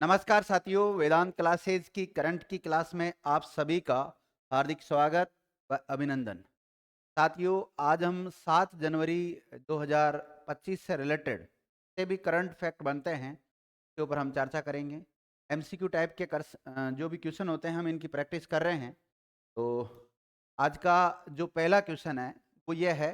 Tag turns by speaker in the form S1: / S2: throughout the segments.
S1: नमस्कार साथियों, वेदांत क्लासेज की करंट की क्लास में आप सभी का हार्दिक स्वागत व अभिनंदन। साथियों, आज हम 7 जनवरी 2025 से रिलेटेड से भी करंट फैक्ट बनते हैं के ऊपर हम चर्चा करेंगे। एमसीक्यू टाइप के जो भी क्वेश्चन होते हैं हम इनकी प्रैक्टिस कर रहे हैं। तो आज का जो पहला क्वेश्चन है वो ये है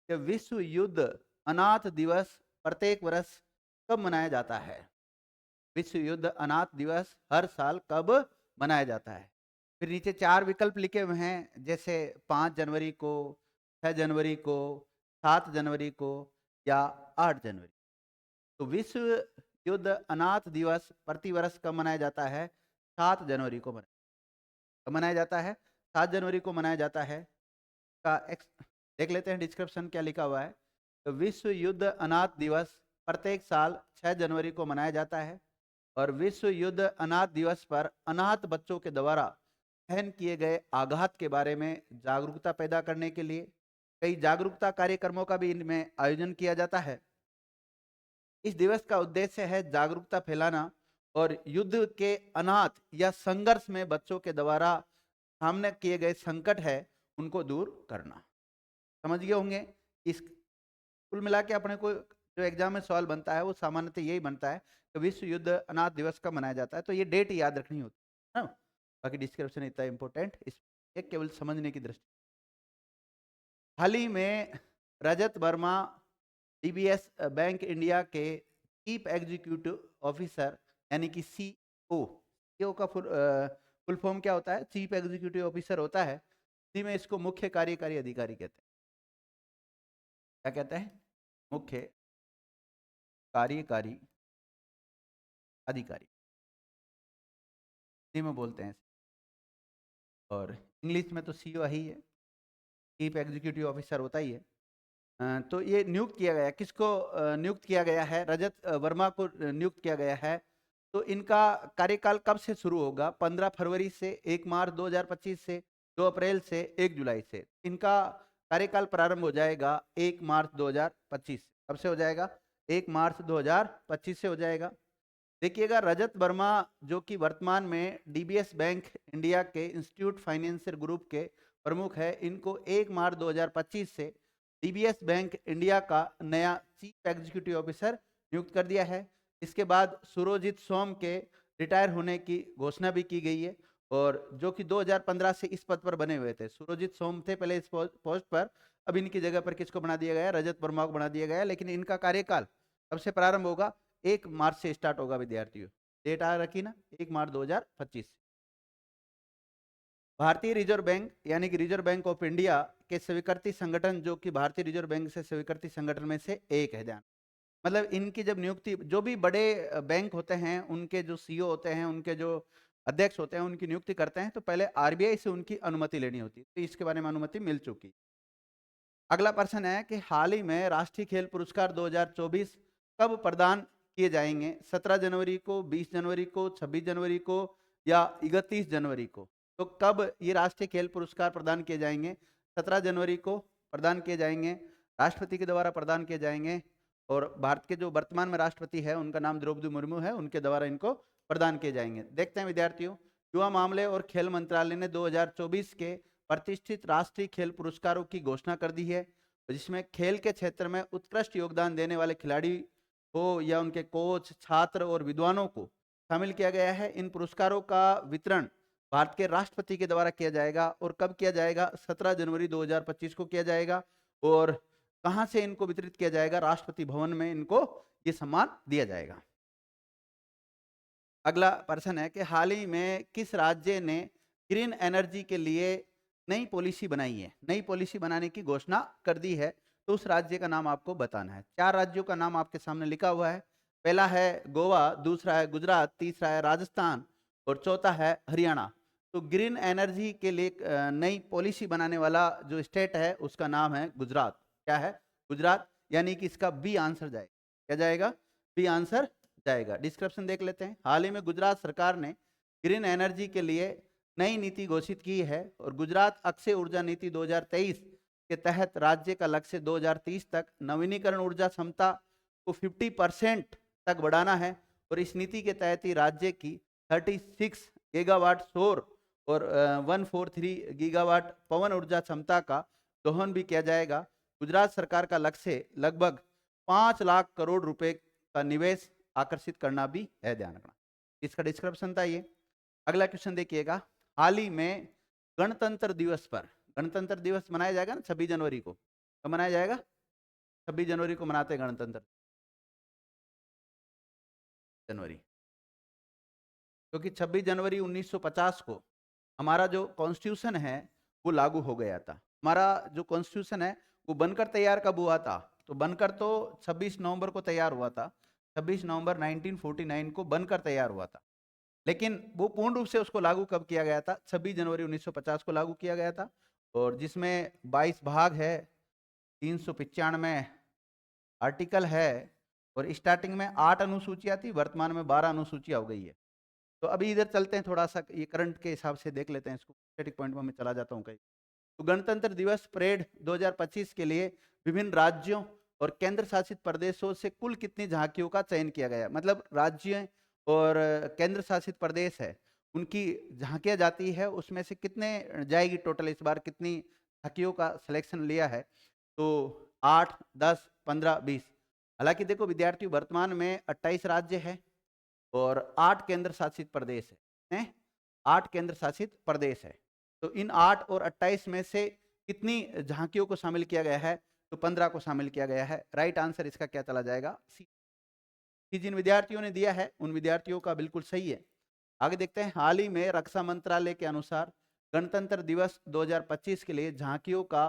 S1: कि विश्व युद्ध अनाथ दिवस प्रत्येक वर्ष कब मनाया जाता है। विश्व युद्ध अनाथ दिवस हर साल कब मनाया जाता है। फिर नीचे 4 विकल्प लिखे हुए हैं, जैसे 5 जनवरी को, 6 जनवरी को, 7 जनवरी को या 8 जनवरी। तो विश्व युद्ध अनाथ दिवस प्रति वर्ष कब मनाया जाता है? 7 जनवरी को मनाया जाता है। 7 जनवरी को मनाया जाता है। का देख लेते हैं डिस्क्रिप्शन क्या लिखा हुआ है। तो विश्व युद्ध अनाथ दिवस प्रत्येक साल 6 जनवरी को मनाया जाता है और विश्व युद्ध अनाथ दिवस पर अनाथ बच्चों के द्वारा सहन किए गए आघात के बारे में जागरूकता पैदा करने के लिए कई जागरूकता कार्यक्रमों का भी इनमें आयोजन किया जाता है। इस दिवस का उद्देश्य है जागरूकता फैलाना और युद्ध के अनाथ या संघर्ष में बच्चों के द्वारा सामने किए गए संकट है उनको दूर करना। समझ गए होंगे। इस कुल मिला के अपने को जो एग्जाम में सवाल बनता है वो सामान्यतः यही बनता है कि विश्व युद्ध अनाथ दिवस कब मनाया जाता है। तो ये डेट याद रखनी होती है ना। बाकी डिस्क्रिप्शन इतना इंपॉर्टेंट इस एक केवल समझने की दृष्टि। हाल ही में रजत वर्मा डीबीएस बैंक इंडिया के चीफ एग्जीक्यूटिव ऑफिसर यानी कि सीईओ का फुल फॉर्म क्या होता है? चीफ एग्जीक्यूटिव ऑफिसर होता है। हिंदी में इसको मुख्य कार्यकारी अधिकारी कहते हैं। क्या कहते हैं? मुख्य कार्यकारी अधिकारी हिंदी में बोलते हैं। और इंग्लिश में तो सीईओ ही है, चीफ एग्जीक्यूटिव ऑफिसर होता ही है। तो ये नियुक्त किया गया, किसको नियुक्त किया गया है? रजत वर्मा को नियुक्त किया गया है। तो इनका कार्यकाल कब से शुरू होगा? 15 फरवरी से, 1 मार्च 2025 से, 2 अप्रैल से, 1 जुलाई से। इनका कार्यकाल प्रारंभ हो जाएगा 1 मार्च 2025। कब से हो जाएगा? 1 मार्च 2025 से हो जाएगा। देखिएगा, रजत वर्मा जो कि वर्तमान में डीबीएस बैंक इंडिया के इंस्टीट्यूट फाइनेंशियल ग्रुप के प्रमुख है, इनको 1 मार्च 2025 से डीबीएस बैंक इंडिया का नया चीफ एग्जीक्यूटिव ऑफिसर नियुक्त कर दिया है। इसके बाद सुरजीत सोम के रिटायर होने की घोषणा भी की गई है, और जो कि 2015 से इस पद पर बने हुए थे। सुरजीत सोम थे पहले इस पोस्ट पर। अब इनकी जगह पर किसको बना दिया गया? रजत वर्मा को बना दिया गया। लेकिन इनका कार्यकाल कब से प्रारंभ होगा? 1 मार्च से स्टार्ट होगा विद्यार्थियों। डेट आ रखी ना, 1 मार्च 2025। भारतीय रिजर्व बैंक यानी कि रिजर्व बैंक ऑफ इंडिया के स्वीकृति संगठन, जो कि भारतीय रिजर्व बैंक से स्वीकृति संगठन में से एक है। ध्यान, मतलब इनकी जब नियुक्ति, जो भी बड़े बैंक होते हैं उनके जो सीईओ होते हैं, उनके जो अध्यक्ष होते हैं, उनकी नियुक्ति करते हैं तो पहले आरबीआई से उनकी अनुमति लेनी होती है। तो इसके बारे में अनुमति मिल चुकी। अगला प्रश्न है कि हाल ही में राष्ट्रीय खेल पुरस्कार 2024 कब प्रदान किए जाएंगे? 17 जनवरी को, 20 जनवरी को, 26 जनवरी को या 31 जनवरी को? तो कब ये राष्ट्रीय खेल पुरस्कार प्रदान किए जाएंगे? 17 जनवरी को प्रदान किए जाएंगे, राष्ट्रपति के द्वारा प्रदान किए जाएंगे। और भारत के जो वर्तमान में राष्ट्रपति है उनका नाम द्रौपदी मुर्मू है, उनके द्वारा इनको प्रदान किए जाएंगे। देखते हैं विद्यार्थियों, युवा मामले और खेल मंत्रालय ने 2024 के प्रतिष्ठित राष्ट्रीय खेल पुरस्कारों की घोषणा कर दी है, जिसमें खेल के क्षेत्र में उत्कृष्ट योगदान देने वाले खिलाड़ी हो या उनके कोच, छात्र और विद्वानों को शामिल किया गया है। इन पुरस्कारों का वितरण भारत के राष्ट्रपति के द्वारा किया जाएगा। और कब किया जाएगा? 17 जनवरी 2025 को किया जाएगा। और कहां से इनको वितरित किया जाएगा? राष्ट्रपति भवन में इनको ये सम्मान दिया जाएगा। अगला प्रश्न है कि हाल ही में किस राज्य ने ग्रीन एनर्जी के लिए नई पॉलिसी बनाई है? नई पॉलिसी बनाने की घोषणा कर दी है, तो उस राज्य का नाम आपको बताना है। 4 राज्यों का नाम आपके सामने लिखा हुआ है। पहला है गोवा, दूसरा है गुजरात, तीसरा है राजस्थान और चौथा है हरियाणा। तो ग्रीन एनर्जी के लिए नई पॉलिसी बनाने वाला जो स्टेट है उसका नाम है गुजरात। क्या है? गुजरात। यानी कि इसका बी आंसर जाएगा। क्या जाएगा? बी आंसर जाएगा। डिस्क्रिप्शन देख लेते हैं। हाल ही में गुजरात सरकार ने ग्रीन एनर्जी के लिए नई नीति घोषित की है, और गुजरात अक्षय ऊर्जा नीति 2023 के तहत राज्य का लक्ष्य 2030 तक नवीनीकरण ऊर्जा क्षमता को 50% तक बढ़ाना है, और इस नीति के तहत ही राज्य की 36 गीगावाट सौर और 143 गीगावाट पवन ऊर्जा क्षमता का दोहन भी किया जाएगा। गुजरात सरकार का लक्ष्य लगभग 5 लाख करोड़ रुपए का निवेश आकर्षित करना भी है, ध्यान रखना। इसका डिस्क्रिप्शन था ये। अगला क्वेश्चन देखिएगा, हाल ही में गणतंत्र दिवस पर, गणतंत्र दिवस मनाया जाएगा ना 26 जनवरी को, कब मनाया जाएगा? 26 जनवरी को मनाते हैं गणतंत्र जनवरी, क्योंकि 26 जनवरी 1950 को हमारा जो कॉन्स्टिट्यूशन है वो लागू हो गया था। हमारा जो कॉन्स्टिट्यूशन है वो बनकर तैयार कब हुआ था? तो बनकर तो 26 नवंबर को तैयार हुआ था, 26 नवंबर 1949 को बनकर तैयार हुआ था, लेकिन वो पूर्ण रूप से उसको लागू कब किया गया था? 26 जनवरी 1950 को लागू किया गया था, और जिसमें 22 भाग है, 395 आर्टिकल है, और स्टार्टिंग में 8 अनुसूचियां थी, वर्तमान में 12 अनुसूचियां हो गई है। तो अभी इधर चलते हैं, थोड़ा सा ये करंट के हिसाब से देख लेते हैं इसको, स्टैटिक पॉइंट में मैं चला जाता हूँ कहीं। तो गणतंत्र दिवस परेड 2025 के लिए विभिन्न राज्यों और केंद्र शासित प्रदेशों से कुल कितनी झांकियों का चयन किया गया? मतलब राज्य और केंद्र शासित प्रदेश है उनकी झांकियां जाती है, उसमें से कितने जाएगी टोटल, इस बार कितनी झांकियों का सिलेक्शन लिया है? तो 8, 10, 15, 20। हालांकि देखो विद्यार्थियों, वर्तमान में 28 राज्य है और 8 केंद्र शासित प्रदेश है, 8 केंद्र शासित प्रदेश है। तो इन 8 और 28 में से कितनी झांकियों को शामिल किया गया है? तो 15 को शामिल किया गया है। राइट आंसर इसका क्या चला जाएगा? सी। जिन विद्यार्थियों ने दिया है उन विद्यार्थियों का बिल्कुल सही है। आगे देखते हैं, हाल ही में रक्षा मंत्रालय के अनुसार गणतंत्र दिवस 2025 के लिए झांकियों का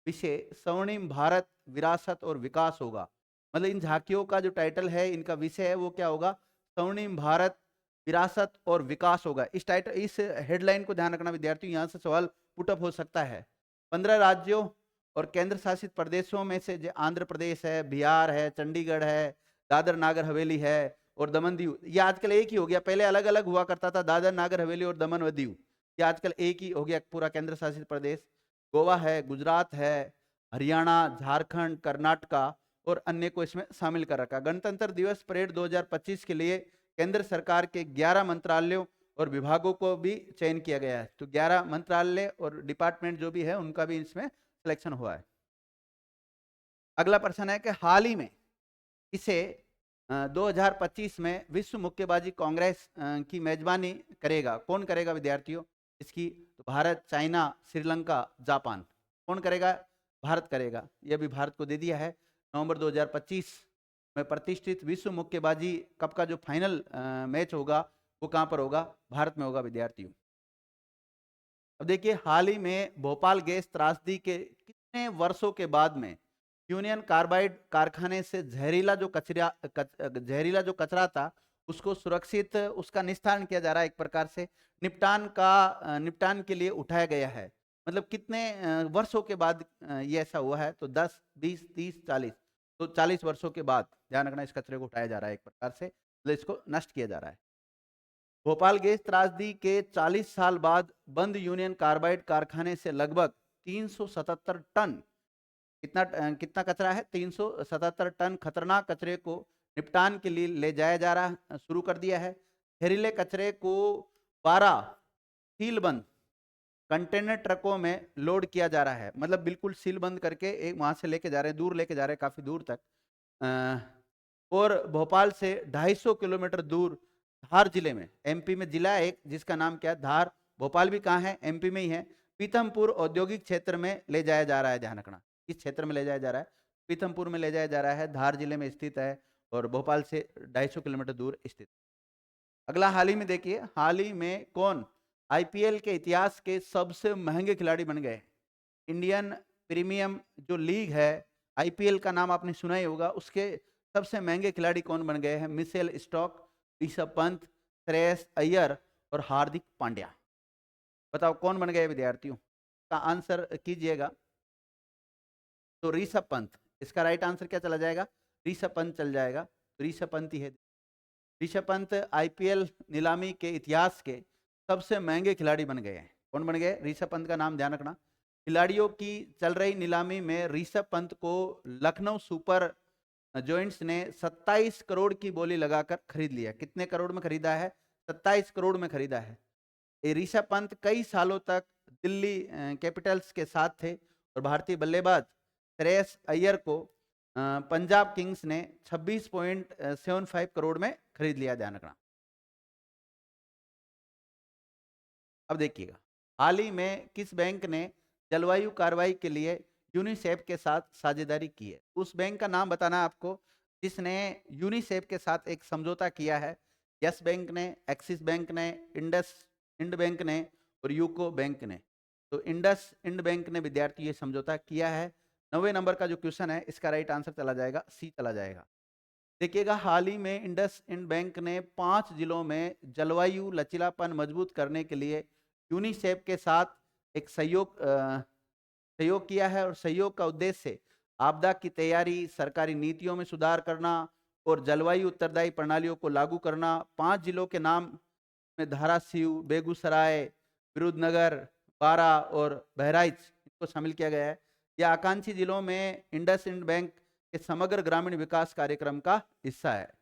S1: विषय स्वर्णिम भारत विरासत और विकास होगा। मतलब इन झांकियों का जो टाइटल है, इनका विषय है वो क्या होगा? स्वर्णिम भारत विरासत और विकास होगा। इस टाइटल, इस हेडलाइन को ध्यान रखना विद्यार्थियों, यहाँ से सवाल पुटअप हो सकता है। 15 राज्यों और केंद्र शासित प्रदेशों में से जो आंध्र प्रदेश है, बिहार है, चंडीगढ़ है, दादर नागर हवेली है और दमन दीव, ये आजकल एक ही हो गया। पहले अलग अलग हुआ करता था, दादर नागर हवेली और दमन व दीव, ये आजकल एक ही हो गया पूरा केंद्र शासित प्रदेश। गोवा है, गुजरात है, हरियाणा, झारखंड, कर्नाटका और अन्य को इसमें शामिल कर रखा। गणतंत्र दिवस परेड 2025 के लिए केंद्र सरकार के 11 मंत्रालयों और विभागों को भी चयन किया गया है। तो 11 मंत्रालय और डिपार्टमेंट जो भी है उनका भी इसमें सिलेक्शन हुआ है। अगला प्रश्न है कि हाल ही में इसे 2025 में विश्व मुक्केबाजी कांग्रेस की मेजबानी करेगा, कौन करेगा विद्यार्थियों? इसकी तो भारत, चाइना, श्रीलंका, जापान। कौन करेगा? भारत करेगा। यह भी भारत को दे दिया है। नवंबर 2025 में प्रतिष्ठित विश्व मुक्केबाजी कप का जो फाइनल मैच होगा वो कहां पर होगा? भारत में होगा विद्यार्थियों। अब देखिए, हाल ही में भोपाल गैस त्रासदी के कितने वर्षों के बाद में यूनियन कार्बाइड कारखाने से जहरीला जो कचरा था उसको सुरक्षित, उसका निस्तारण किया जा रहा है, एक प्रकार से निपटान के लिए उठाया गया है। मतलब कितने वर्षों के बाद ये ऐसा हुआ है? तो 10, 20, 30, 40, तो 40 वर्षों के बाद ध्यान रखना, इस कचरे को उठाया जा रहा है, एक प्रकार से मतलब इसको नष्ट किया जा रहा है। भोपाल गैस त्रासदी के 40 साल बाद बंद यूनियन कार्बाइड कारखाने से लगभग 377 टन, कितना कचरा है? 377 टन खतरनाक कचरे को निपटान के लिए ले जाया जा रहा, शुरू कर दिया है। जहरीले कचरे को 12 सीलबंद कंटेनर ट्रकों में लोड किया जा रहा है। मतलब बिल्कुल सीलबंद करके एक वहां से लेके जा रहे हैं, दूर लेके जा रहे हैं, काफी दूर तक। और भोपाल से 250 किलोमीटर दूर धार जिले में, एमपी में जिला एक जिसका नाम क्या है? धार। भोपाल भी कहाँ है? एमपी में ही है। पीथमपुर औद्योगिक क्षेत्र में ले जाया जा रहा है, ध्यान रखना इस क्षेत्र में ले जाया जा रहा है, पीथमपुर में ले जाया जा रहा है, धार जिले में स्थित है और भोपाल से 250 किलोमीटर दूर स्थित। अगला, हाल ही में देखिए, हाल ही में कौन आईपीएल के इतिहास के सबसे महंगे खिलाड़ी बन गए? इंडियन प्रीमियम जो लीग है, आईपीएल का नाम आपने सुना ही होगा, उसके सबसे महंगे खिलाड़ी कौन बन गए हैं? मिशेल स्टॉक, ऋषभ पंत, श्रेयस अय्यर और हार्दिक पांड्या। बताओ कौन बन गए विद्यार्थियों? का आंसर कीजिएगा। तो ऋषभ पंत, इसका राइट आंसर क्या चला जाएगा? ऋषभ पंत चल जाएगा। ऋषभ पंत ही है। ऋषभ पंत आईपीएल नीलामी के इतिहास के सबसे महंगे खिलाड़ी बन गए हैं। कौन बन गए? ऋषभ पंत का नाम ध्यान रखना। खिलाड़ियों की चल रही नीलामी में ऋषभ पंत को लखनऊ सुपर जॉइंट्स ने 27 करोड़ की बोली लगाकर खरीद लिया। कितने करोड़ में खरीदा है? 27 करोड़ में खरीदा है। ऋषभ पंत कई सालों तक दिल्ली कैपिटल्स के साथ थे और भारतीय बल्लेबाज श्रेयस अय्यर को पंजाब किंग्स ने 26.75 करोड़ में खरीद लिया। ध्यान रखना। अब देखिएगा, हाल ही में किस बैंक ने जलवायु कार्रवाई के लिए यूनिसेफ के साथ साझेदारी की है? उस बैंक का नाम बताना है आपको जिसने यूनिसेफ के साथ एक समझौता किया है। यस बैंक ने, एक्सिस बैंक ने, इंडस इंड बैंक ने और यूको बैंक ने। तो इंडस इंड बैंक ने विद्यार्थी ये समझौता किया है। 90 नंबर का जो क्वेश्चन है इसका राइट आंसर चला जाएगा सी चला जाएगा। देखिएगा, हाल ही में इंडस इंड बैंक ने 5 जिलों में जलवायु लचीलापन मजबूत करने के लिए यूनिसेफ के साथ एक सहयोग किया है और सहयोग का उद्देश्य आपदा की तैयारी, सरकारी नीतियों में सुधार करना और जलवायु उत्तरदायी प्रणालियों को लागू करना। 5 जिलों के नाम में धाराशिव, बेगूसराय, विरुद्धनगर, बारा और बहराइच इनको शामिल किया गया है। यह आकांक्षी जिलों में इंडसइंड बैंक के समग्र ग्रामीण विकास कार्यक्रम का हिस्सा है।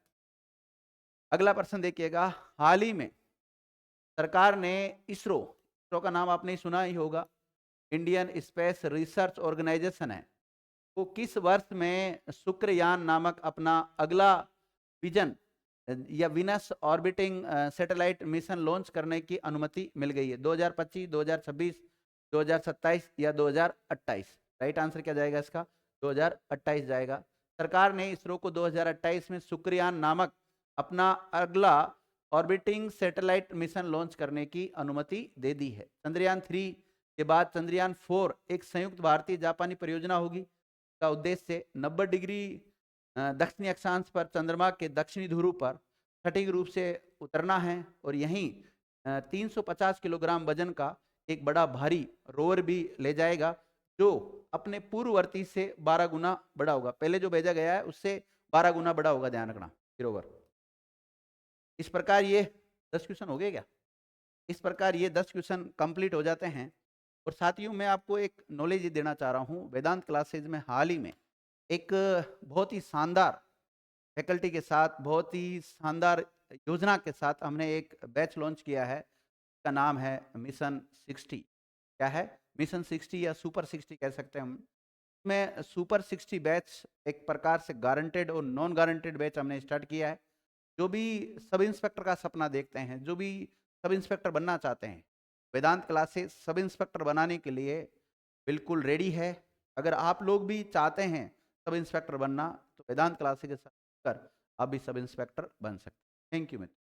S1: अगला प्रश्न देखिएगा, हाल ही में सरकार ने इसरो का नाम आपने सुना ही होगा, इंडियन स्पेस रिसर्च ऑर्गेनाइजेशन है, वो किस वर्ष में शुक्रयान नामक अपना अगला विजन या Venus orbiting satellite mission launch करने की अनुमति मिल गई है? 2025, 2026, 2027 या 2028? राइट आंसर क्या जाएगा इसका? 2028 जाएगा। सरकार ने इसरो को 2028 में शुक्रयान नामक अपना अगला ऑर्बिटिंग सैटेलाइट मिशन लॉन्च करने की अनुमति दे दी है। चंद्रयान 3 के बाद चंद्रयान 4 एक संयुक्त भारतीय जापानी परियोजना होगी। का उद्देश्य 90 डिग्री दक्षिणी अक्षांश पर चंद्रमा के दक्षिणी ध्रुव पर सटीक रूप से उतरना है और यहीं 350 किलोग्राम वजन का एक बड़ा भारी रोवर भी ले जाएगा जो अपने पूर्ववर्ती से 12 गुना बड़ा होगा। पहले जो भेजा गया है उससे 12 गुना बड़ा होगा। ध्यान रखना रोवर। इस प्रकार ये 10 क्वेश्चन हो गए क्या? इस प्रकार ये 10 क्वेश्चन कंप्लीट हो जाते हैं। और साथियों, मैं आपको एक नॉलेज देना चाह रहा हूँ। वेदांत क्लासेज में हाल ही में एक बहुत ही शानदार फैकल्टी के साथ, बहुत ही शानदार योजना के साथ हमने एक बैच लॉन्च किया है। इसका नाम है मिशन 60। क्या है? मिशन 60 या सुपर 60 कह सकते हैं हम। इसमें सुपर 60 बैच एक प्रकार से गारंटेड और नॉन गारंटेड बैच हमने स्टार्ट किया है। जो भी सब इंस्पेक्टर का सपना देखते हैं, जो भी सब इंस्पेक्टर बनना चाहते हैं, वेदांत क्लासेस सब इंस्पेक्टर बनाने के लिए बिल्कुल रेडी है। अगर आप लोग भी चाहते हैं सब इंस्पेक्टर बनना तो वेदांत क्लासेस के साथ कर आप भी सब इंस्पेक्टर बन सकते हैं। Thank you Mitra.